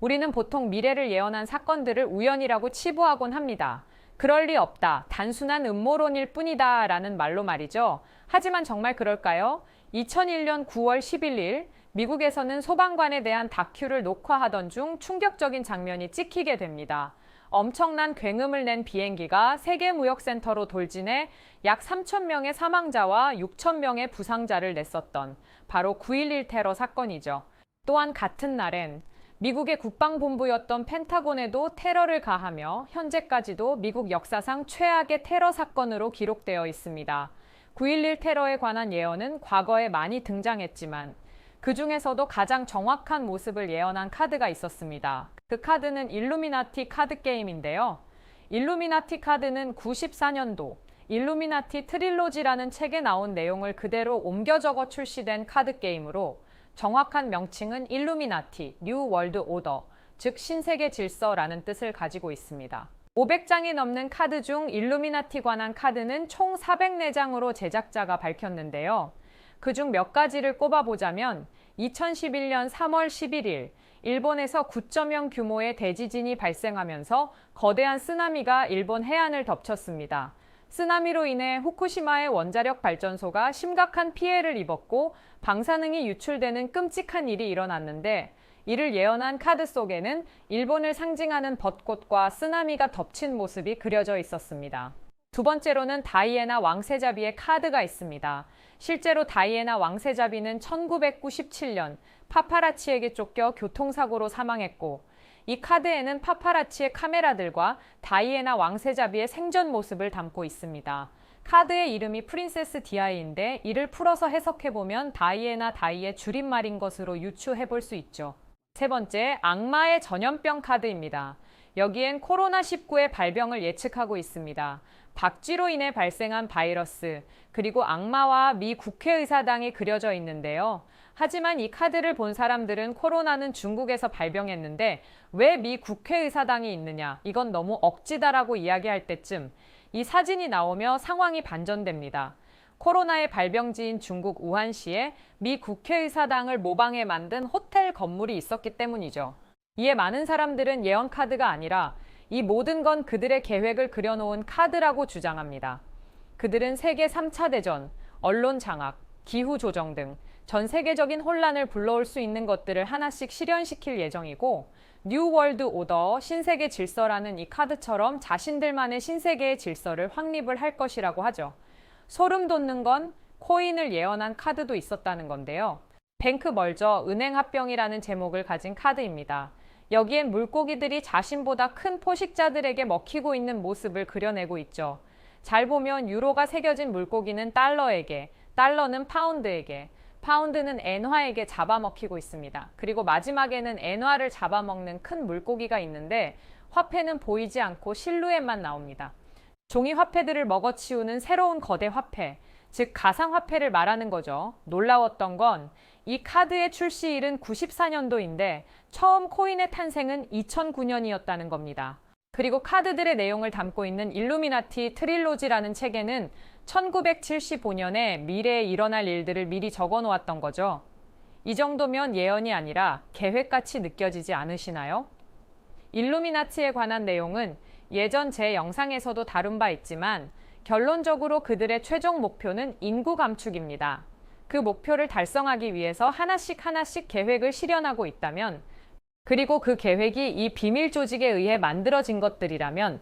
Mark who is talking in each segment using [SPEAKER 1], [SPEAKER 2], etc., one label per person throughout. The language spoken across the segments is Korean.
[SPEAKER 1] 우리는 보통 미래를 예언한 사건들을 우연이라고 치부하곤 합니다. 그럴 리 없다. 단순한 음모론일 뿐이다. 라는 말로 말이죠. 하지만 정말 그럴까요? 2001년 9월 11일 미국에서는 소방관에 대한 다큐를 녹화하던 중 충격적인 장면이 찍히게 됩니다. 엄청난 굉음을 낸 비행기가 세계무역센터로 돌진해 약 3,000명의 사망자와 6,000명의 부상자를 냈었던 바로 9.11 테러 사건이죠. 또한 같은 날엔 미국의 국방본부였던 펜타곤에도 테러를 가하며 현재까지도 미국 역사상 최악의 테러 사건으로 기록되어 있습니다. 9.11 테러에 관한 예언은 과거에 많이 등장했지만 그 중에서도 가장 정확한 모습을 예언한 카드가 있었습니다. 그 카드는 일루미나티 카드 게임인데요. 일루미나티 카드는 94년도 일루미나티 트릴로지라는 책에 나온 내용을 그대로 옮겨 적어 출시된 카드 게임으로 정확한 명칭은 일루미나티, 뉴 월드 오더, 즉 신세계 질서라는 뜻을 가지고 있습니다. 500장이 넘는 카드 중 일루미나티 관한 카드는 총 404장으로 제작자가 밝혔는데요. 그중 몇 가지를 꼽아보자면 2011년 3월 11일 일본에서 9.0 규모의 대지진이 발생하면서 거대한 쓰나미가 일본 해안을 덮쳤습니다. 쓰나미로 인해 후쿠시마의 원자력 발전소가 심각한 피해를 입었고 방사능이 유출되는 끔찍한 일이 일어났는데 이를 예언한 카드 속에는 일본을 상징하는 벚꽃과 쓰나미가 덮친 모습이 그려져 있었습니다. 두 번째로는 다이애나 왕세자비의 카드가 있습니다. 실제로 다이애나 왕세자비는 1997년 파파라치에게 쫓겨 교통사고로 사망했고 이 카드에는 파파라치의 카메라들과 다이애나 왕세자비의 생전 모습을 담고 있습니다. 카드의 이름이 프린세스 디아이인데 이를 풀어서 해석해보면 다이애나 다이의 줄임말인 것으로 유추해볼 수 있죠. 세 번째, 악마의 전염병 카드입니다. 여기엔 코로나19의 발병을 예측하고 있습니다. 박쥐로 인해 발생한 바이러스, 그리고 악마와 미 국회의사당이 그려져 있는데요. 하지만 이 카드를 본 사람들은 코로나는 중국에서 발병했는데 왜 미 국회의사당이 있느냐, 이건 너무 억지다라고 이야기할 때쯤 이 사진이 나오며 상황이 반전됩니다. 코로나의 발병지인 중국 우한시에 미 국회의사당을 모방해 만든 호텔 건물이 있었기 때문이죠. 이에 많은 사람들은 예언 카드가 아니라 이 모든 건 그들의 계획을 그려놓은 카드라고 주장합니다. 그들은 세계 3차 대전, 언론 장악, 기후 조정 등 전 세계적인 혼란을 불러올 수 있는 것들을 하나씩 실현시킬 예정이고 뉴 월드 오더, 신세계 질서라는 이 카드처럼 자신들만의 신세계의 질서를 확립을 할 것이라고 하죠. 소름 돋는 건 코인을 예언한 카드도 있었다는 건데요. 뱅크 멀저, 은행 합병이라는 제목을 가진 카드입니다. 여기엔 물고기들이 자신보다 큰 포식자들에게 먹히고 있는 모습을 그려내고 있죠. 잘 보면 유로가 새겨진 물고기는 달러에게, 달러는 파운드에게, 파운드는 엔화에게 잡아먹히고 있습니다. 그리고 마지막에는 엔화를 잡아먹는 큰 물고기가 있는데 화폐는 보이지 않고 실루엣만 나옵니다. 종이 화폐들을 먹어치우는 새로운 거대 화폐, 즉 가상화폐를 말하는 거죠. 놀라웠던 건 이 카드의 출시일은 94년도인데 처음 코인의 탄생은 2009년이었다는 겁니다. 그리고 카드들의 내용을 담고 있는 일루미나티 트릴로지라는 책에는 1975년에 미래에 일어날 일들을 미리 적어 놓았던 거죠. 이 정도면 예언이 아니라 계획같이 느껴지지 않으시나요? 일루미나티에 관한 내용은 예전 제 영상에서도 다룬 바 있지만 결론적으로 그들의 최종 목표는 인구 감축입니다. 그 목표를 달성하기 위해서 하나씩 계획을 실현하고 있다면, 그리고 그 계획이 이 비밀 조직에 의해 만들어진 것들이라면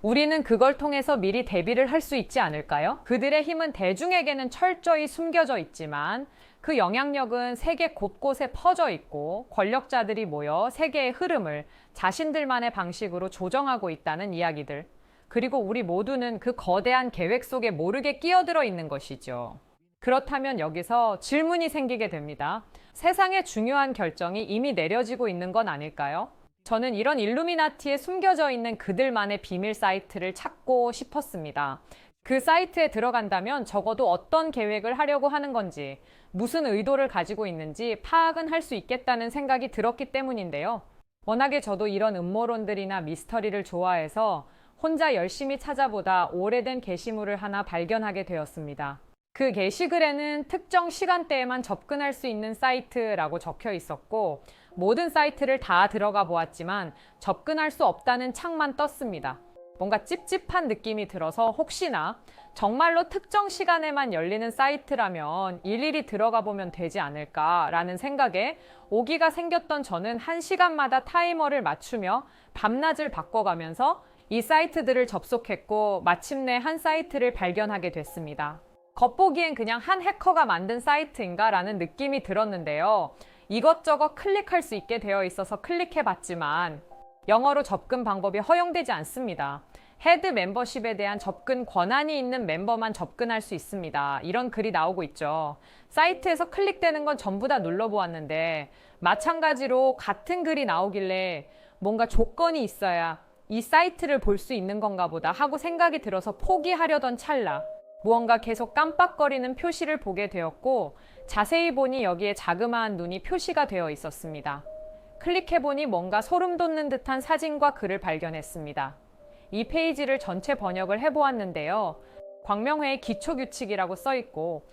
[SPEAKER 1] 우리는 그걸 통해서 미리 대비를 할 수 있지 않을까요? 그들의 힘은 대중에게는 철저히 숨겨져 있지만 그 영향력은 세계 곳곳에 퍼져 있고 권력자들이 모여 세계의 흐름을 자신들만의 방식으로 조정하고 있다는 이야기들. 그리고 우리 모두는 그 거대한 계획 속에 모르게 끼어들어 있는 것이죠. 그렇다면 여기서 질문이 생기게 됩니다. 세상의 중요한 결정이 이미 내려지고 있는 건 아닐까요? 저는 이런 일루미나티에 숨겨져 있는 그들만의 비밀 사이트를 찾고 싶었습니다. 그 사이트에 들어간다면 적어도 어떤 계획을 하려고 하는 건지, 무슨 의도를 가지고 있는지 파악은 할 수 있겠다는 생각이 들었기 때문인데요. 워낙에 저도 이런 음모론들이나 미스터리를 좋아해서 혼자 열심히 찾아보다 오래된 게시물을 하나 발견하게 되었습니다. 그 게시글에는 특정 시간대에만 접근할 수 있는 사이트라고 적혀 있었고 모든 사이트를 다 들어가 보았지만 접근할 수 없다는 창만 떴습니다. 뭔가 찝찝한 느낌이 들어서 혹시나 정말로 특정 시간에만 열리는 사이트라면 일일이 들어가 보면 되지 않을까라는 생각에 오기가 생겼던 저는 1시간마다 타이머를 맞추며 밤낮을 바꿔가면서 이 사이트들을 접속했고 마침내 한 사이트를 발견하게 됐습니다. 겉보기엔 그냥 한 해커가 만든 사이트인가 라는 느낌이 들었는데요. 이것저것 클릭할 수 있게 되어 있어서 클릭해봤지만 영어로 접근 방법이 허용되지 않습니다. 헤드 멤버십에 대한 접근 권한이 있는 멤버만 접근할 수 있습니다. 이런 글이 나오고 있죠. 사이트에서 클릭되는 건 전부 다 눌러보았는데 마찬가지로 같은 글이 나오길래 뭔가 조건이 있어야 이 사이트를 볼 수 있는 건가 보다 하고 생각이 들어서 포기하려던 찰나 무언가 계속 깜빡거리는 표시를 보게 되었고 자세히 보니 여기에 자그마한 눈이 표시가 되어 있었습니다. 클릭해보니 뭔가 소름 돋는 듯한 사진과 글을 발견했습니다. 이 페이지를 전체 번역을 해보았는데요. 광명회의 기초규칙이라고 써있고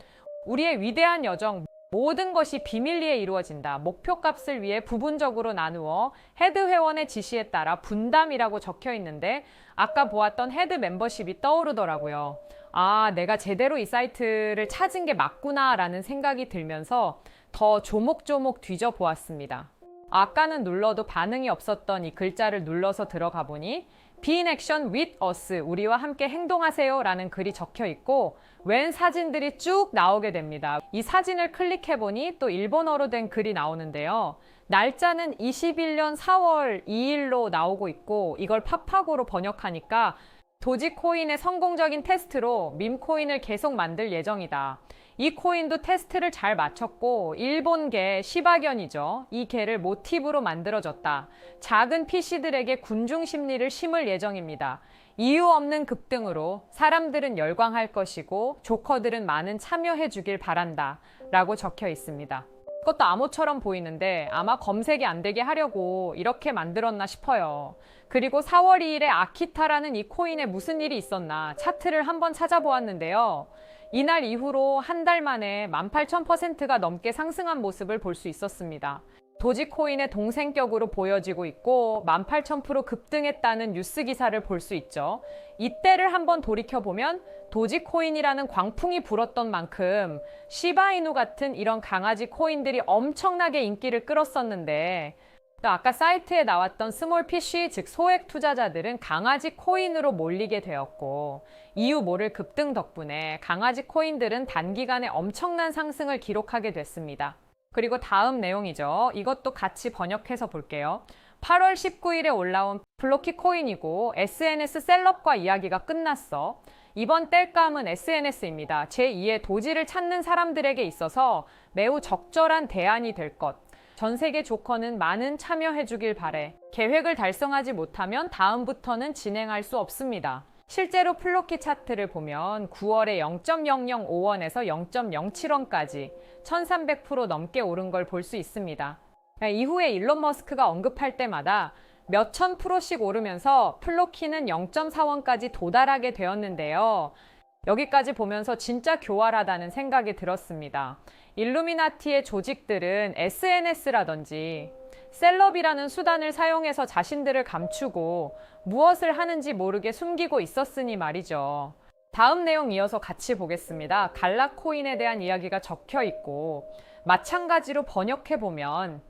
[SPEAKER 1] 우리의 위대한 여정, 모든 것이 비밀리에 이루어진다. 목표값을 위해 부분적으로 나누어 헤드 회원의 지시에 따라 분담이라고 적혀 있는데 아까 보았던 헤드 멤버십이 떠오르더라고요. 아, 내가 제대로 이 사이트를 찾은 게 맞구나 라는 생각이 들면서 더 조목조목 뒤져보았습니다. 아까는 눌러도 반응이 없었던 이 글자를 눌러서 들어가 보니 Be in action with us, 우리와 함께 행동하세요 라는 글이 적혀 있고 웬 사진들이 쭉 나오게 됩니다. 이 사진을 클릭해 보니 또 일본어로 된 글이 나오는데요. 날짜는 21년 4월 2일로 나오고 있고 이걸 파파고로 번역하니까 도지코인의 성공적인 테스트로 밈코인을 계속 만들 예정이다. 이 코인도 테스트를 잘 마쳤고 일본계 시바견이죠. 이 개를 모티브로 만들어졌다. 작은 PC들에게 군중 심리를 심을 예정입니다. 이유 없는 급등으로 사람들은 열광할 것이고 조커들은 많은 참여해 주길 바란다 라고 적혀 있습니다. 그것도 암호처럼 보이는데 아마 검색이 안 되게 하려고 이렇게 만들었나 싶어요. 그리고 4월 2일에 아키타라는 이 코인에 무슨 일이 있었나 차트를 한번 찾아보았는데요. 이날 이후로 한 달 만에 18,000%가 넘게 상승한 모습을 볼 수 있었습니다. 도지코인의 동생격으로 보여지고 있고 18,000% 급등했다는 뉴스 기사를 볼 수 있죠. 이때를 한번 돌이켜보면 도지코인이라는 광풍이 불었던 만큼 시바이누 같은 이런 강아지 코인들이 엄청나게 인기를 끌었었는데 또 아까 사이트에 나왔던 스몰 PC, 즉 소액 투자자들은 강아지 코인으로 몰리게 되었고 이유 모를 급등 덕분에 강아지 코인들은 단기간에 엄청난 상승을 기록하게 됐습니다. 그리고 다음 내용이죠. 이것도 같이 번역해서 볼게요. 8월 19일에 올라온 플로키 코인이고 SNS 셀럽과 이야기가 끝났어. 이번 땔감은 SNS입니다. 제2의 도지를 찾는 사람들에게 있어서 매우 적절한 대안이 될 것. 전 세계 조커는 많은 참여해 주길 바래. 계획을 달성하지 못하면 다음부터는 진행할 수 없습니다. 실제로 플로키 차트를 보면 9월에 0.005원에서 0.07원까지 1300% 넘게 오른 걸 볼 수 있습니다. 이후에 일론 머스크가 언급할 때마다 몇천 프로씩 오르면서 플로키는 0.4원까지 도달하게 되었는데요. 여기까지 보면서 진짜 교활하다는 생각이 들었습니다. 일루미나티의 조직들은 SNS라든지 셀럽이라는 수단을 사용해서 자신들을 감추고 무엇을 하는지 모르게 숨기고 있었으니 말이죠. 다음 내용 이어서 같이 보겠습니다. 갈라코인에 대한 이야기가 적혀 있고 마찬가지로 번역해보면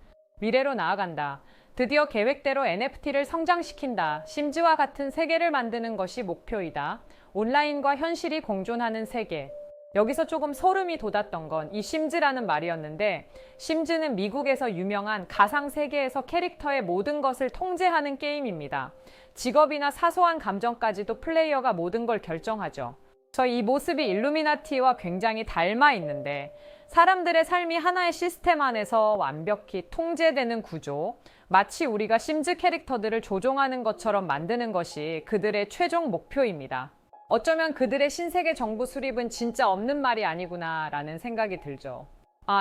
[SPEAKER 1] 미래로 나아간다. 드디어 계획대로 NFT를 성장시킨다. 심즈와 같은 세계를 만드는 것이 목표이다. 온라인과 현실이 공존하는 세계. 여기서 조금 소름이 돋았던 건 이 심즈라는 말이었는데 심즈는 미국에서 유명한 가상세계에서 캐릭터의 모든 것을 통제하는 게임입니다. 직업이나 사소한 감정까지도 플레이어가 모든 걸 결정하죠. 이 모습이 일루미나티와 굉장히 닮아 있는데 사람들의 삶이 하나의 시스템 안에서 완벽히 통제되는 구조, 마치 우리가 심즈 캐릭터들을 조종하는 것처럼 만드는 것이 그들의 최종 목표입니다. 어쩌면 그들의 신세계 정부 수립은 진짜 없는 말이 아니구나 라는 생각이 들죠.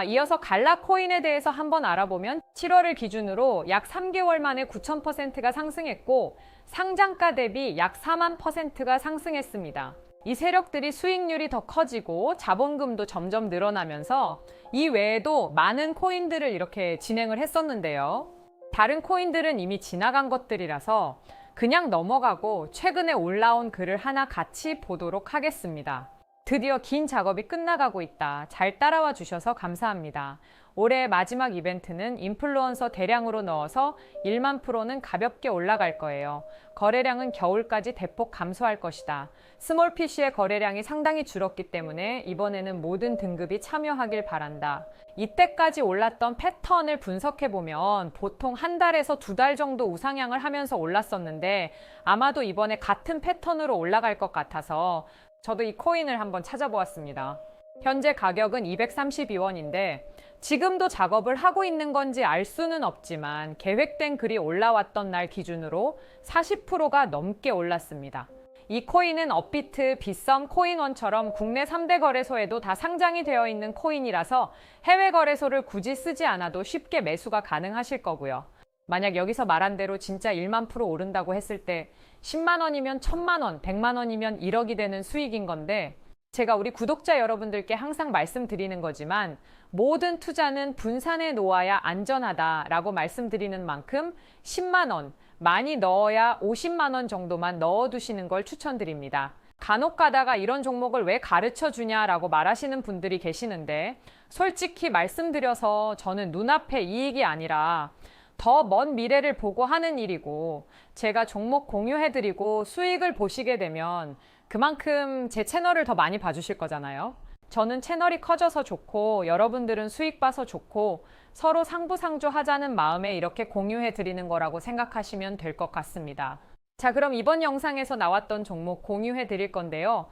[SPEAKER 1] 이어서 갈라코인에 대해서 한번 알아보면 7월을 기준으로 약 3개월 만에 9,000%가 상승했고 상장가 대비 약 4만%가 상승했습니다. 이 세력들이 수익률이 더 커지고 자본금도 점점 늘어나면서 이 외에도 많은 코인들을 이렇게 진행을 했었는데요. 다른 코인들은 이미 지나간 것들이라서 그냥 넘어가고 최근에 올라온 글을 하나 같이 보도록 하겠습니다. 드디어 긴 작업이 끝나가고 있다. 잘 따라와 주셔서 감사합니다. 올해의 마지막 이벤트는 인플루언서 대량으로 넣어서 1만 프로는 가볍게 올라갈 거예요. 거래량은 겨울까지 대폭 감소할 것이다. 스몰 PC의 거래량이 상당히 줄었기 때문에 이번에는 모든 등급이 참여하길 바란다. 이때까지 올랐던 패턴을 분석해보면 보통 한 달에서 두 달 정도 우상향을 하면서 올랐었는데 아마도 이번에 같은 패턴으로 올라갈 것 같아서 저도 이 코인을 한번 찾아보았습니다. 현재 가격은 232원인데 지금도 작업을 하고 있는 건지 알 수는 없지만 계획된 글이 올라왔던 날 기준으로 40%가 넘게 올랐습니다. 이 코인은 업비트, 빗썸, 코인원처럼 국내 3대 거래소에도 다 상장이 되어 있는 코인이라서 해외 거래소를 굳이 쓰지 않아도 쉽게 매수가 가능하실 거고요. 만약 여기서 말한 대로 진짜 1만 프로 오른다고 했을 때 10만 원이면 1000만 원, 100만 원이면 1억이 되는 수익인 건데 제가 우리 구독자 여러분들께 항상 말씀드리는 거지만 모든 투자는 분산해 놓아야 안전하다라고 말씀드리는 만큼 10만 원, 많이 넣어야 50만 원 정도만 넣어두시는 걸 추천드립니다. 간혹 가다가 이런 종목을 왜 가르쳐 주냐라고 말하시는 분들이 계시는데 솔직히 말씀드려서 저는 눈앞의 이익이 아니라 더 먼 미래를 보고 하는 일이고 제가 종목 공유해드리고 수익을 보시게 되면 그만큼 제 채널을 더 많이 봐주실 거잖아요. 저는 채널이 커져서 좋고 여러분들은 수익 봐서 좋고 서로 상부상조하자는 마음에 이렇게 공유해 드리는 거라고 생각하시면 될 것 같습니다. 자, 그럼 이번 영상에서 나왔던 종목 공유해 드릴 건데요.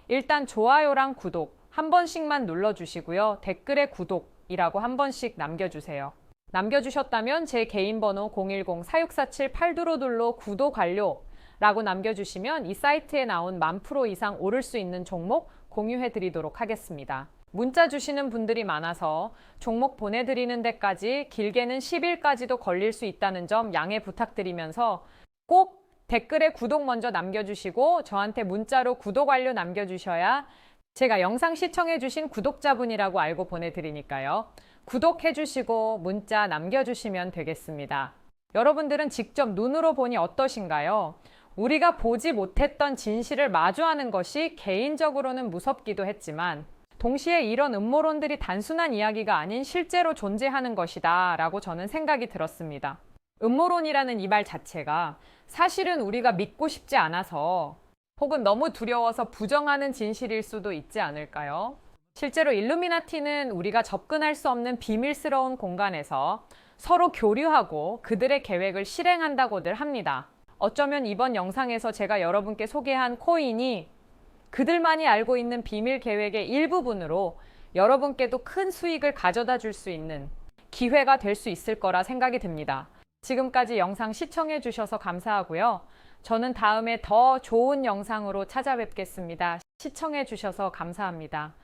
[SPEAKER 1] 일단 좋아요랑 구독 한 번씩만 눌러주시고요. 댓글에 구독이라고 한 번씩 남겨주세요. 남겨주셨다면 제 개인 번호 010-4647-8222로 구독 완료 라고 남겨주시면 이 사이트에 나온 10,000% 이상 오를 수 있는 종목 공유해드리도록 하겠습니다. 문자 주시는 분들이 많아서 종목 보내드리는 데까지 길게는 10일까지도 걸릴 수 있다는 점 양해 부탁드리면서 꼭 댓글에 구독 먼저 남겨주시고 저한테 문자로 구독 완료 남겨주셔야 제가 영상 시청해주신 구독자분이라고 알고 보내드리니까요. 구독해주시고 문자 남겨주시면 되겠습니다. 여러분들은 직접 눈으로 보니 어떠신가요? 우리가 보지 못했던 진실을 마주하는 것이 개인적으로는 무섭기도 했지만 동시에 이런 음모론들이 단순한 이야기가 아닌 실제로 존재하는 것이다 라고 저는 생각이 들었습니다. 음모론이라는 이 말 자체가 사실은 우리가 믿고 싶지 않아서 혹은 너무 두려워서 부정하는 진실일 수도 있지 않을까요? 실제로 일루미나티는 우리가 접근할 수 없는 비밀스러운 공간에서 서로 교류하고 그들의 계획을 실행한다고들 합니다. 어쩌면 이번 영상에서 제가 여러분께 소개한 코인이 그들만이 알고 있는 비밀 계획의 일부분으로 여러분께도 큰 수익을 가져다 줄 수 있는 기회가 될 수 있을 거라 생각이 듭니다. 지금까지 영상 시청해 주셔서 감사하고요. 저는 다음에 더 좋은 영상으로 찾아뵙겠습니다. 시청해 주셔서 감사합니다.